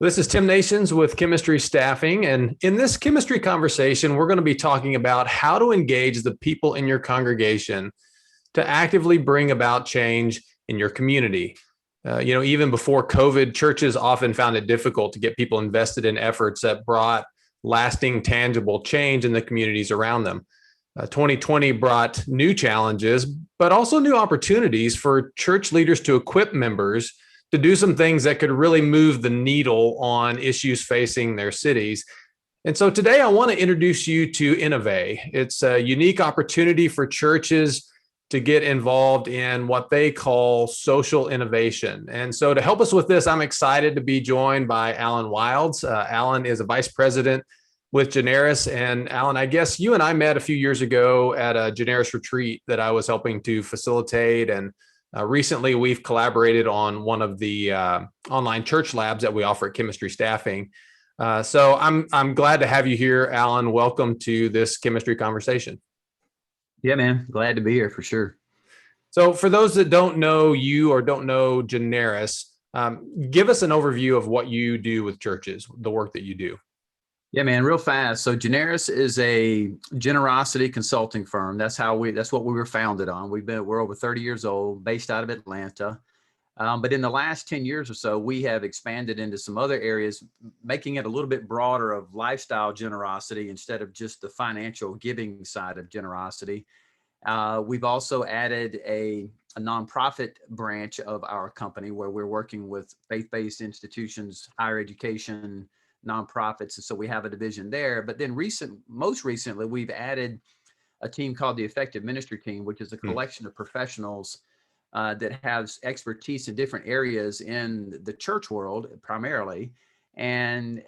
This is Tim Nations with Chemistry Staffing. And in this chemistry conversation, we're going to be talking about how to engage the people in your congregation to actively bring about change in your community. Even before COVID, churches often found it difficult to get people invested in efforts that brought lasting, tangible change in the communities around them. 2020 brought new challenges, but also new opportunities for church leaders to equip members to do some things that could really move the needle on issues facing their cities. And so today I want to introduce you to Innovate. It's a unique opportunity for churches to get involved in what they call social innovation. And so to help us with this, I'm excited to be joined by Alan Wilds. Alan is a vice president with Generis. And Alan, I guess you and I met a few years ago at a Generis retreat that I was helping to facilitate. And recently, we've collaborated on one of the online church labs that we offer at Chemistry Staffing. So I'm glad to have you here, Alan. Welcome to this chemistry conversation. Yeah, man. Glad to be here for sure. So for those that don't know you or don't know Generis, give us an overview of what you do with churches, the work that you do. Yeah, man, real fast. So Generis is a generosity consulting firm. That's what we were founded on. We're over 30 years old, based out of Atlanta. But in the last 10 years or so, we have expanded into some other areas, making it a little bit broader of lifestyle generosity instead of just the financial giving side of generosity. We've also added a nonprofit branch of our company where we're working with faith-based institutions, higher education, nonprofits. And so we have a division there. But then most recently, we've added a team called the Effective Ministry Team, which is a collection of professionals that has expertise in different areas in the church world primarily, and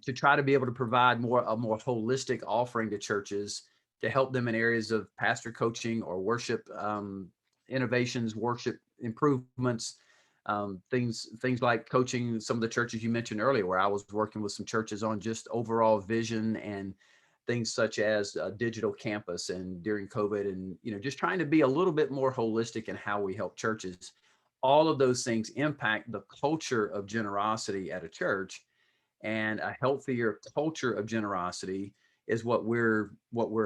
to try to be able to provide a more holistic offering to churches to help them in areas of pastor coaching or worship innovations, worship improvements, things like coaching some of the churches you mentioned earlier, where I was working with some churches on just overall vision and things such as a digital campus and during COVID, and just trying to be a little bit more holistic in how we help churches. All of those things impact the culture of generosity at a church, and a healthier culture of generosity is what we're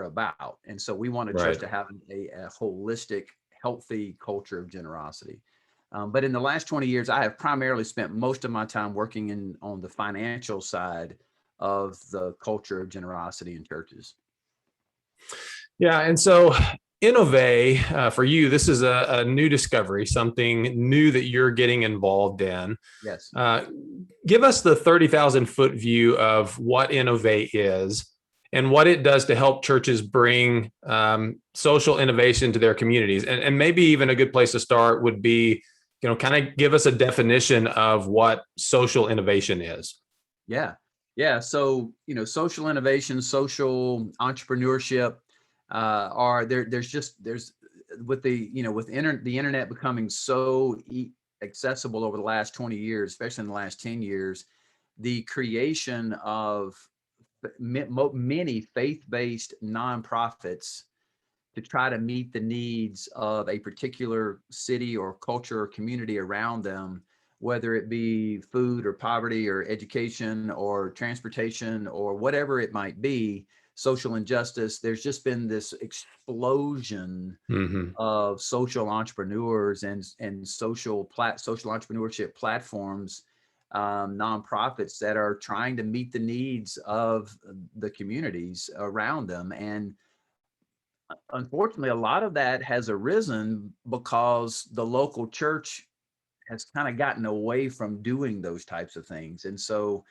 about. And so we want a church to have a holistic, healthy culture of generosity. But in the last 20 years, I have primarily spent most of my time working on the financial side of the culture of generosity in churches. Yeah, and so Innovate, for you, this is a new discovery, something new that you're getting involved in. Yes. Give us the 30,000 foot view of what Innovate is and what it does to help churches bring social innovation to their communities. And maybe even a good place to start would be, kind of give us a definition of what social innovation is. Yeah. Yeah. So, social innovation, social entrepreneurship there's with the internet becoming so accessible over the last 20 years, especially in the last 10 years, the creation of many faith-based nonprofits to try to meet the needs of a particular city or culture or community around them, whether it be food or poverty or education or transportation or whatever it might be, social injustice. There's just been this explosion of social entrepreneurs and social entrepreneurship platforms, nonprofits that are trying to meet the needs of the communities around them. And unfortunately, a lot of that has arisen because the local church has kind of gotten away from doing those types of things. And so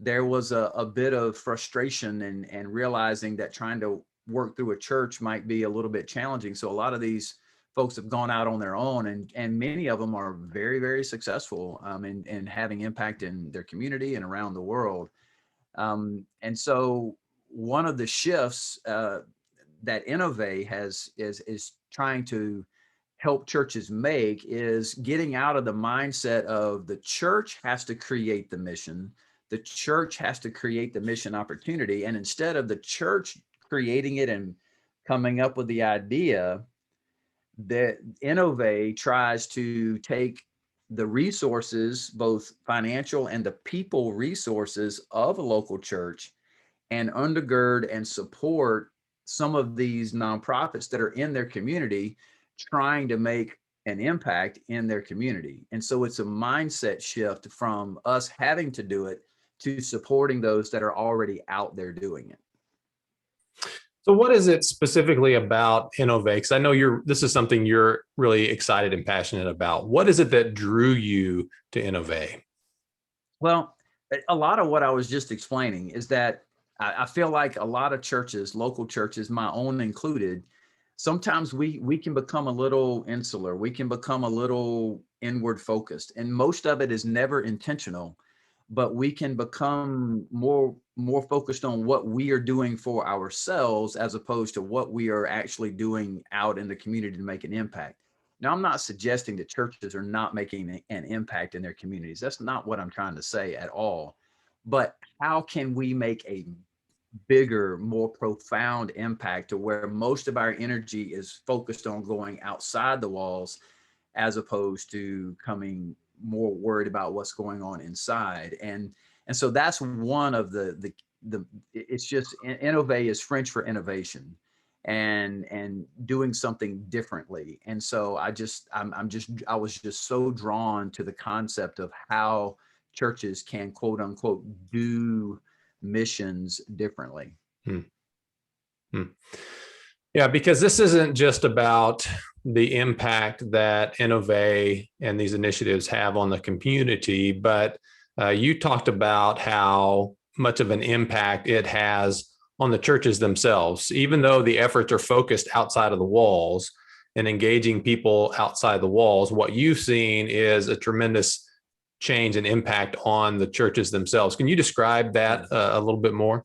there was a bit of frustration and realizing that trying to work through a church might be a little bit challenging. So a lot of these folks have gone out on their own, and many of them are very, very successful in having impact in their community and around the world. And so one of the shifts that Innovate is trying to help churches make is getting out of the mindset of the church has to create the mission. The church has to create the mission opportunity. And instead of the church creating it and coming up with the idea, that Innovate tries to take the resources, both financial and the people resources of a local church, and undergird and support some of these nonprofits that are in their community trying to make an impact in their community. And so it's a mindset shift from us having to do it to supporting those that are already out there doing it. So what is it specifically about innovate? Because I know this is something you're really excited and passionate about. What is it that drew you to innovate? Well, a lot of what I was just explaining is that I feel like a lot of churches, local churches, my own included, sometimes we can become a little insular. We can become a little inward focused, and most of it is never intentional. But we can become more focused on what we are doing for ourselves as opposed to what we are actually doing out in the community to make an impact. Now, I'm not suggesting that churches are not making an impact in their communities. That's not what I'm trying to say at all. But how can we make a bigger, more profound impact to where most of our energy is focused on going outside the walls as opposed to coming more worried about what's going on inside? And so that's one of the it's just innovate is French for innovation, and doing something differently. And so I was just so drawn to the concept of how churches can quote unquote do missions differently. Hmm. Hmm. Yeah, because this isn't just about the impact that innovate and these initiatives have on the community, but you talked about how much of an impact it has on the churches themselves, even though the efforts are focused outside of the walls and engaging people outside the walls. What you've seen is a tremendous change and impact on the churches themselves. Can you describe that a little bit more?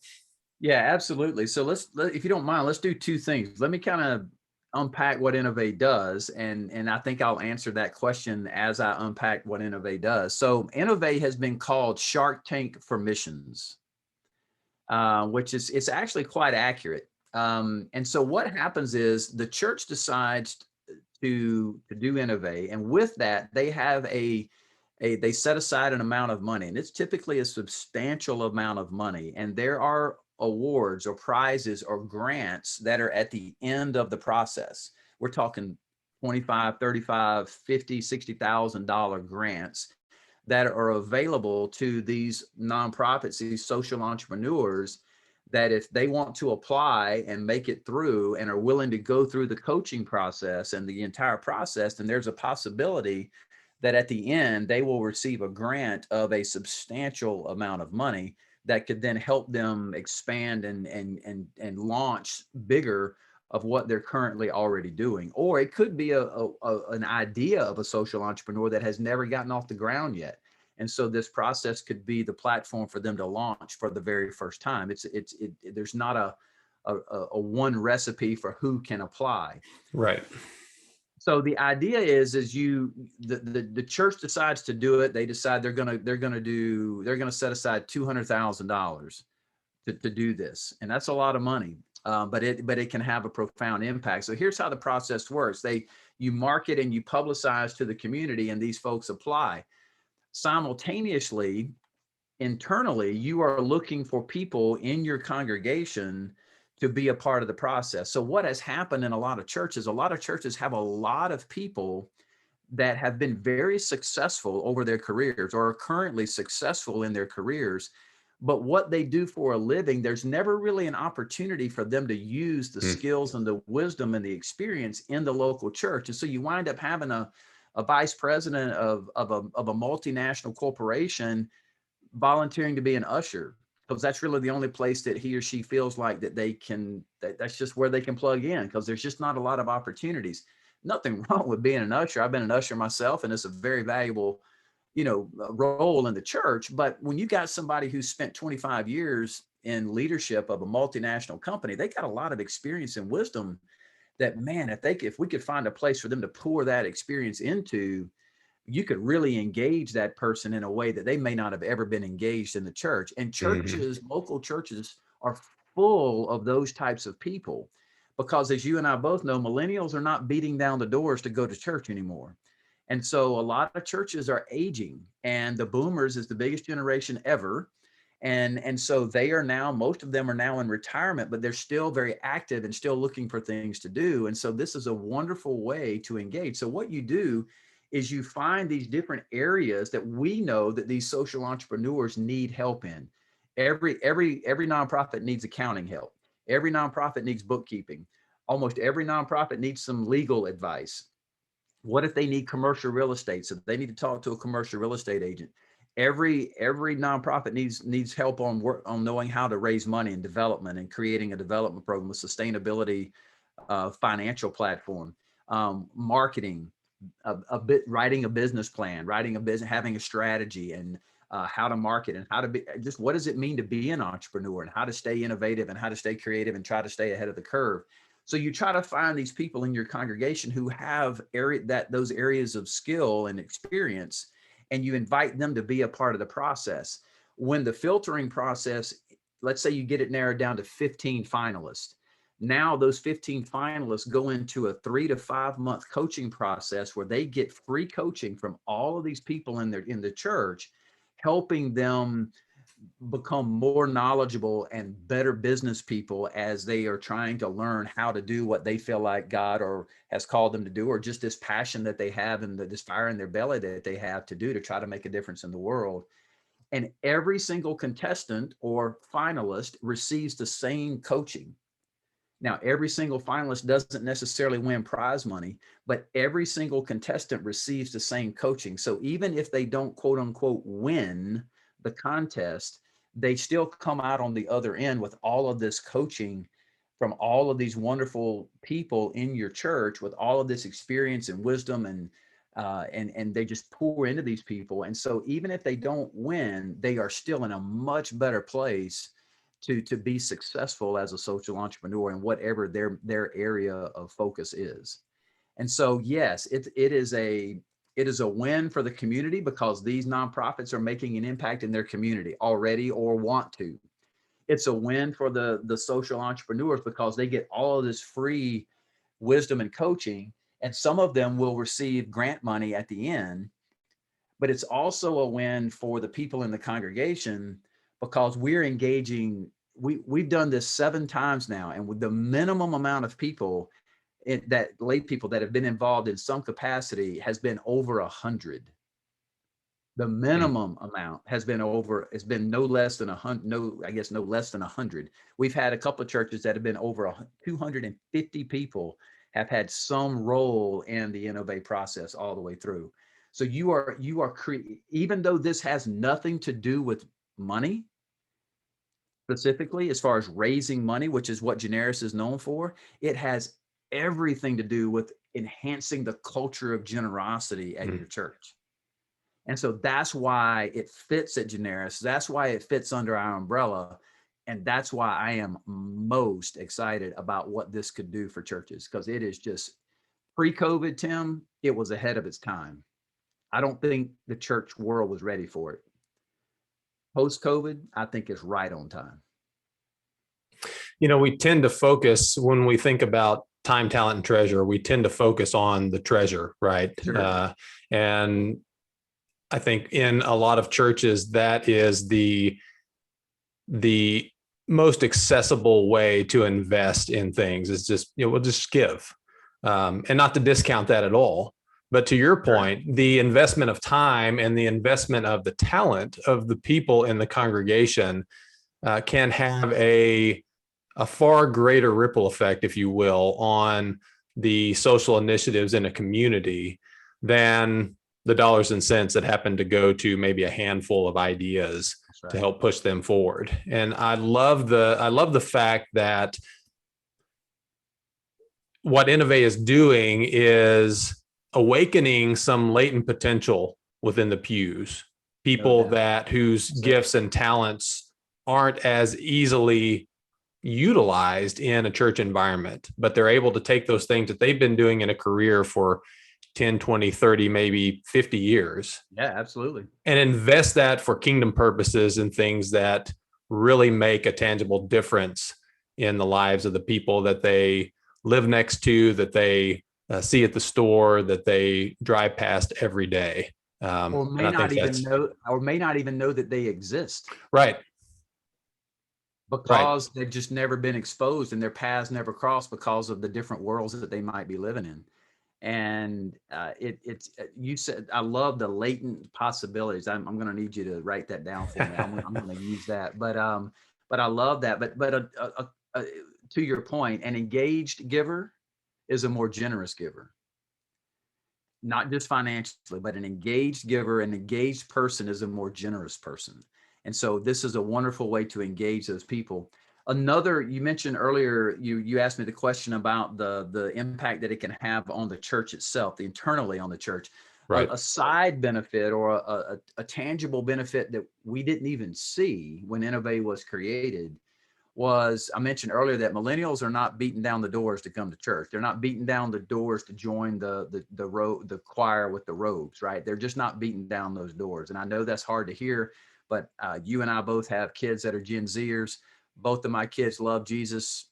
Yeah, absolutely. So if you don't mind, let's do two things. Let me kind of unpack what Innovate does, and I think I'll answer that question as I unpack what Innovate does. So Innovate has been called Shark Tank for Missions, which is it's actually quite accurate. And so what happens is the church decides to do Innovate, and with that they have they set aside an amount of money, and it's typically a substantial amount of money, and there are awards or prizes or grants that are at the end of the process. We're talking 25, 35, 50, $60,000 grants that are available to these nonprofits, these social entrepreneurs, that if they want to apply and make it through and are willing to go through the coaching process and the entire process, then there's a possibility that at the end they will receive a grant of a substantial amount of money that could then help them expand and launch bigger of what they're currently already doing. Or it could be an idea of a social entrepreneur that has never gotten off the ground yet. And so this process could be the platform for them to launch for the very first time. There's not a one recipe for who can apply. Right. So the idea is the church decides to do it. They decide they're gonna set aside $200,000 to do this, and that's a lot of money. But it can have a profound impact. So here's how the process works: you market and you publicize to the community, and these folks apply. Simultaneously, internally, you are looking for people in your congregation to be a part of the process. So what has happened in a lot of churches have a lot of people that have been very successful over their careers or are currently successful in their careers. But what they do for a living, there's never really an opportunity for them to use the skills and the wisdom and the experience in the local church. And so you wind up having a vice president of a multinational corporation volunteering to be an usher, because that's really the only place that he or she feels like that that's just where they can plug in, because there's just not a lot of opportunities. Nothing wrong with being an usher. I've been an usher myself, and it's a very valuable, role in the church. But when you got somebody who spent 25 years in leadership of a multinational company, they got a lot of experience and wisdom that, man, if we could find a place for them to pour that experience into, you could really engage that person in a way that they may not have ever been engaged in the church. And churches, local churches, are full of those types of people, because as you and I both know, millennials are not beating down the doors to go to church anymore. And so a lot of churches are aging, and the boomers is the biggest generation ever. And so they are now, most of them are now in retirement, but they're still very active and still looking for things to do. And so this is a wonderful way to engage. So what you do is you find these different areas that we know that these social entrepreneurs need help in. Every nonprofit needs accounting help. Every nonprofit needs bookkeeping. Almost every nonprofit needs some legal advice. What if they need commercial real estate? So they need to talk to a commercial real estate agent. Every nonprofit needs help on work on knowing how to raise money and development and creating a development program, a sustainability financial platform, marketing, a bit writing a business plan, writing a business, having a strategy, and how to market, and how to be, just what does it mean to be an entrepreneur, and how to stay innovative, and how to stay creative, and try to stay ahead of the curve. So you try to find these people in your congregation who have those areas of skill and experience, and you invite them to be a part of the process. When the filtering process, let's say you get it narrowed down to 15 finalists. Now those 15 finalists go into a 3 to 5 month coaching process where they get free coaching from all of these people in the church, helping them become more knowledgeable and better business people as they are trying to learn how to do what they feel like God or has called them to do, or just this passion that they have and this fire in their belly that they have to do to try to make a difference in the world. And every single contestant or finalist receives the same coaching. Now, every single finalist doesn't necessarily win prize money, but every single contestant receives the same coaching. So even if they don't, quote unquote, win the contest, they still come out on the other end with all of this coaching from all of these wonderful people in your church with all of this experience and wisdom, and they just pour into these people. And so even if they don't win, they are still in a much better place to be successful as a social entrepreneur in whatever their area of focus is. And so, yes, it is a win for the community because these nonprofits are making an impact in their community already or want to. It's a win for the social entrepreneurs because they get all of this free wisdom and coaching, and some of them will receive grant money at the end. But it's also a win for the people in the congregation because we're engaging. We've done this 7 times now, and with the minimum amount of people that lay people that have been involved in some capacity has been over 100. The minimum amount has been no less than 100. No, I guess no less than 100. We've had a couple of churches that have been over 250 people have had some role in the innovate process all the way through. So even though this has nothing to do with money, specifically as far as raising money, which is what Generis is known for, it has everything to do with enhancing the culture of generosity at your church. And so that's why it fits at Generis. That's why it fits under our umbrella. And that's why I am most excited about what this could do for churches, because it is just pre-COVID, Tim, it was ahead of its time. I don't think the church world was ready for it. Post-COVID, I think it's right on time. We tend to focus when we think about time, talent, and treasure, we tend to focus on the treasure, right? Sure. And I think in a lot of churches, that is the most accessible way to invest in things is just, we'll just give, and not to discount that at all. But to your point, sure, the investment of time and the investment of the talent of the people in the congregation can have a far greater ripple effect, if you will, on the social initiatives in a community than the dollars and cents that happen to go to maybe a handful of ideas to help push them forward. And I love the fact that what Innovate is doing is awakening some latent potential within the pews, people whose gifts and talents aren't as easily utilized in a church environment, but they're able to take those things that they've been doing in a career for 10, 20, 30, maybe 50 years. Yeah, absolutely. And invest that for kingdom purposes and things that really make a tangible difference in the lives of the people that they live next to, that they see at the store that they drive past every day. Or And may I not think even that's know, or may not even know that they exist right. Right. because they've just never been exposed and their paths never crossed because of the different worlds that they might be living in. And it's you said I love the latent possibilities. I'm going to need you to write that down for me. I'm going to use that. But I love that. But to your point, an engaged giver is a more generous giver, not just financially, but an engaged giver, an engaged person is a more generous person. And so this is a wonderful way to engage those people. Another, you mentioned earlier, you asked me the question about the impact that it can have on the church itself, the internally on the church. Right. A side benefit or a tangible benefit that we didn't even see when Innovate was created was, I mentioned earlier that millennials are not beating down the doors to come to church. They're not beating down the doors to join the choir with the robes, right? They're just not beating down those doors. And I know that's hard to hear, but you and I both have kids that are Gen Zers. Both of my kids love Jesus.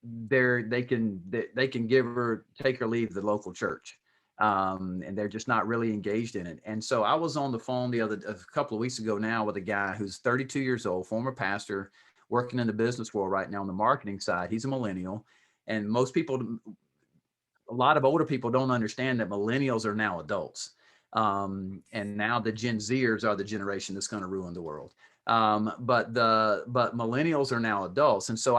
They can give or take or leave the local church. And they're just not really engaged in it. And so I was on the phone a couple of weeks ago now with a guy who's 32 years old, former pastor, working in the business world right now on the marketing side. He's a millennial. And most people, a lot of older people don't understand that millennials are now adults. And now the Gen Zers are the generation that's going to ruin the world. But millennials are now adults. And so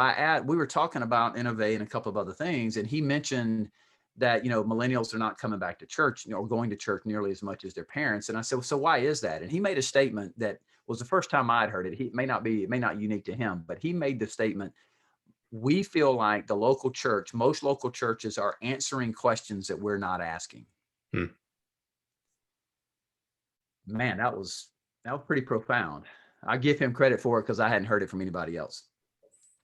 we were talking about Innovate and a couple of other things. And he mentioned that, millennials are not coming back to church, or going to church nearly as much as their parents. And I said, so why is that? And he made a statement that was the first time I'd heard it. It may not unique to him, but he made the statement, we feel like most local churches are answering questions that we're not asking. Hmm. Man, that was pretty profound. I give him credit for it because I hadn't heard it from anybody else.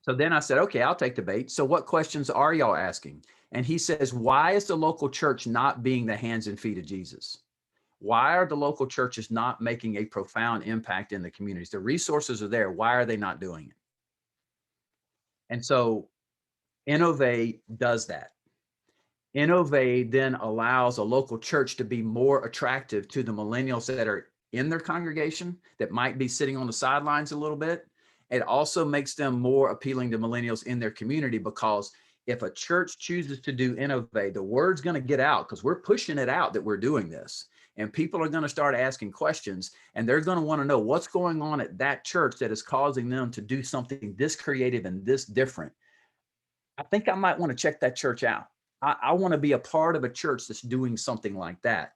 So then I said, okay, I'll take the bait. So what questions are y'all asking? And he says, why is the local church not being the hands and feet of Jesus? Why are the local churches not making a profound impact in the communities? The resources are there. Why are they not doing it? And so Innovate does that. Innovate then allows a local church to be more attractive to the millennials that are in their congregation that might be sitting on the sidelines a little bit. It also makes them more appealing to millennials in their community, because if a church chooses to do Innovate, the word's going to get out, because we're pushing it out that we're doing this. And people are going to start asking questions, and they're going to want to know what's going on at that church that is causing them to do something this creative and this different. I think I might want to check that church out. I want to be a part of a church that's doing something like that,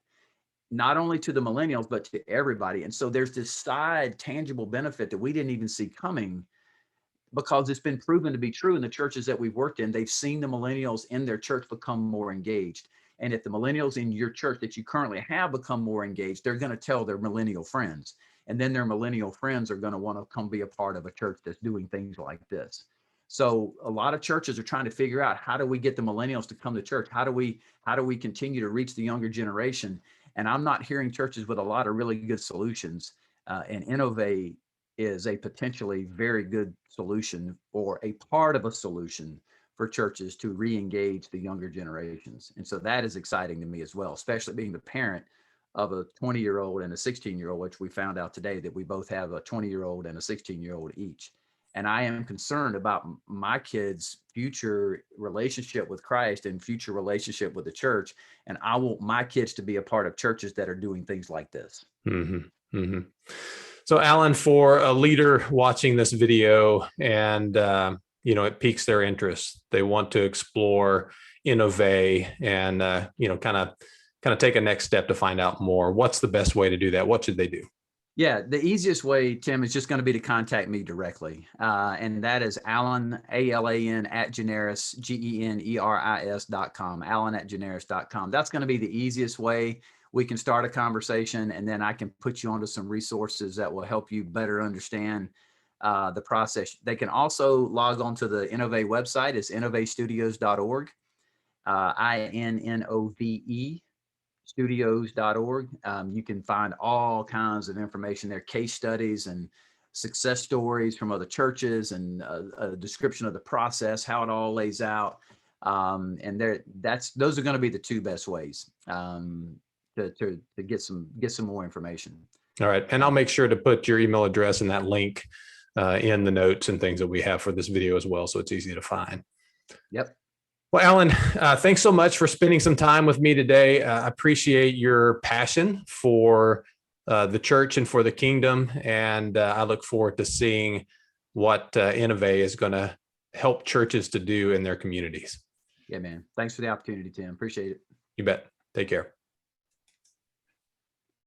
not only to the millennials, but to everybody. And so there's this side tangible benefit that we didn't even see coming, because it's been proven to be true in the churches that we've worked in. They've seen the millennials in their church become more engaged. And if the millennials in your church that you currently have become more engaged, they're going to tell their millennial friends. And then their millennial friends are going to want to come be a part of a church that's doing things like this. So a lot of churches are trying to figure out, how do we get the millennials to come to church? How do we continue to reach the younger generation? And I'm not hearing churches with a lot of really good solutions. And Innovate is a potentially very good solution, or a part of a solution for churches to re-engage the younger generations. And so that is exciting to me as well, especially being the parent of a 20-year-old and a 16-year-old, which we found out today that we both have a 20-year-old and a 16-year-old each. And I am concerned about my kids' future relationship with Christ and future relationship with the church. And I want my kids to be a part of churches that are doing things like this. Mm-hmm. Mm-hmm. So, Alan, for a leader watching this video and, it piques their interest, they want to explore, innovate, and, kind of take a next step to find out more. What's the best way to do that? What should they do? Yeah, the easiest way, Tim, is just going to be to contact me directly. And that is Alan, ALAN at Generis, GENERIS.com, Alan at Generis.com. That's going to be the easiest way. We can start a conversation, and then I can put you onto some resources that will help you better understand the process. They can also log on to the Innovate website. It's innovatestudios.org, INNOVE studios.org. You can find all kinds of information there, case studies and success stories from other churches, and a description of the process, how it all lays out. And those are going to be the two best ways to get some more information. All right. And I'll make sure to put your email address and that link in the notes and things that we have for this video as well, so it's easy to find. Yep. Well, Alan, thanks so much for spending some time with me today. I appreciate your passion for the church and for the kingdom. And I look forward to seeing what Innovate is going to help churches to do in their communities. Yeah, man. Thanks for the opportunity, Tim. Appreciate it. You bet. Take care.